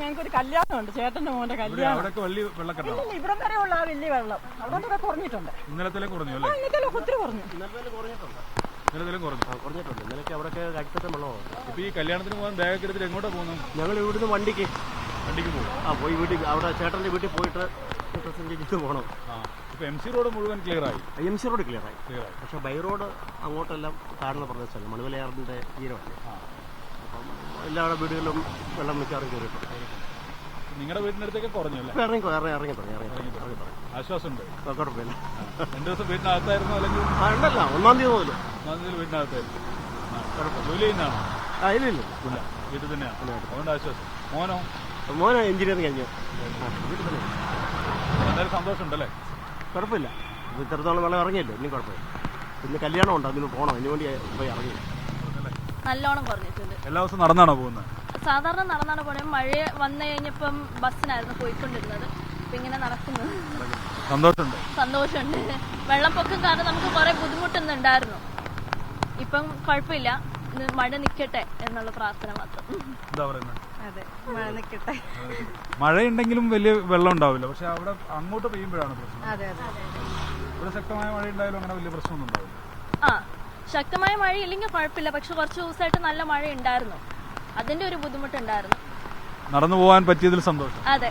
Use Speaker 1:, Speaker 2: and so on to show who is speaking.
Speaker 1: ഞങ്ങൾക്ക് ഒരു കല്യാണമുണ്ട്, ചേട്ടന്റെ മോന്റെ കല്യാണം. ഇവിടം വരെ ഉള്ള ആ വലിയ വെള്ളം അവിടെ കുറഞ്ഞിട്ടുണ്ട്.
Speaker 2: ഇന്നലെ കുറഞ്ഞു,
Speaker 1: ഒത്തിരി കുറഞ്ഞു.
Speaker 3: ഇന്നലേക്ക് അവിടെയൊക്കെ അടിത്തത്തെ വെള്ളമാണ്.
Speaker 2: ഇപ്പൊ ഈ കല്യാണത്തിന് പോകാൻ ബാഗൊക്കെ എടുത്തിട്ട് എങ്ങോട്ടാ പോകുന്നത്?
Speaker 3: ഞങ്ങൾ ഇവിടുന്ന് വണ്ടിക്ക്
Speaker 2: പോകും.
Speaker 3: പോയി വീട്ടിൽ അവിടെ ചേട്ടന്റെ വീട്ടിൽ പോയിട്ട് പോകണം.
Speaker 2: MC റോഡ് മുഴുവൻ ക്ലിയർ ആയി.
Speaker 3: MC റോഡ് ക്ലിയർ ആയി. പക്ഷെ ബൈ റോഡ് അങ്ങോട്ടെല്ലാം താഴ്ന്ന പ്രദേശമല്ല, മണുവലയാറിന്റെ തീരമല്ലേ. അപ്പം എല്ലാവരുടെ വീടുകളിലും വെള്ളം മിക്കവാറും കയറിയിട്ടുണ്ട്.
Speaker 2: നിങ്ങളുടെ വീടിനടുത്തൊക്കെ കുറഞ്ഞല്ലേ?
Speaker 3: ഇറങ്ങി
Speaker 2: ആശ്വാസമുണ്ട്.
Speaker 3: കുഴപ്പമില്ല.
Speaker 2: 2 ദിവസം വീട്ടിനകത്തായിരുന്നു അല്ലെങ്കിൽ
Speaker 3: ഉണ്ടല്ല, 1-ാം തീയതി മുതൽ
Speaker 2: വീട്ടിനകത്തായിരുന്നു. ജോലി ചെയ്യുന്നതാണോ?
Speaker 3: ഇല്ല,
Speaker 2: വീട്ടിൽ തന്നെയാണ്. അതുകൊണ്ട് ആശ്വാസം.
Speaker 3: മോനോ എഞ്ചിനീയറിംഗ് കഴിഞ്ഞു.
Speaker 2: എന്തായാലും സന്തോഷമുണ്ടല്ലേ?
Speaker 3: കുഴപ്പമില്ല. ഇത്രത്തോളം വെള്ളം ഇറങ്ങിയല്ലോ, ഇനി കുഴപ്പമില്ല. പിന്നെ കല്യാണം ഉണ്ട്, അതിന് പോകണം, അതിന് വേണ്ടി പോയി ഇറങ്ങി.
Speaker 4: നല്ലോണം കുറഞ്ഞിട്ടുണ്ട്.
Speaker 2: എല്ലാ ദിവസവും നടന്നാണോ പോകുന്നത്?
Speaker 4: സാധാരണ നടന്നാണ് പോകുന്നത്. മഴ വന്നു കഴിഞ്ഞപ്പം ബസ്സിനായിരുന്നു പോയിക്കൊണ്ടിരുന്നത്. ഇപ്പൊ ഇങ്ങനെ നടക്കുന്നത് സന്തോഷമുണ്ട്. വെള്ളപ്പൊക്കം കാരണം നമുക്ക് കുറെ ബുദ്ധിമുട്ടുന്നുണ്ടായിരുന്നു. ഇപ്പം കുഴപ്പമില്ല, മഴ നിൽക്കട്ടെ എന്നുള്ള പ്രാർത്ഥന മാത്രം.
Speaker 1: അതെ, മഴ നിൽക്കട്ടെ.
Speaker 2: മഴയുണ്ടെങ്കിലും വലിയ വെള്ളം ഉണ്ടാവില്ല, പക്ഷെ അവിടെ അങ്ങോട്ട് പെയ്യുമ്പോഴാണ് പ്രശ്നം.
Speaker 1: അതെ,
Speaker 2: ഇവിടെ ശക്തമായ മഴ ഉണ്ടായാലും അങ്ങനെ വലിയ പ്രശ്നമൊന്നും ഉണ്ടാവില്ല.
Speaker 4: ശക്തമായ മഴ ഇല്ലെങ്കിൽ കുഴപ്പമില്ല, പക്ഷെ കുറച്ച് ദിവസമായിട്ട് നല്ല മഴ ഉണ്ടായിരുന്നു. അതിന്റെ ഒരു ബുദ്ധിമുട്ടുണ്ടായിരുന്നു.
Speaker 2: നടന്നു പോകാൻ പറ്റിയതിൽ സന്തോഷം.
Speaker 4: അതെ.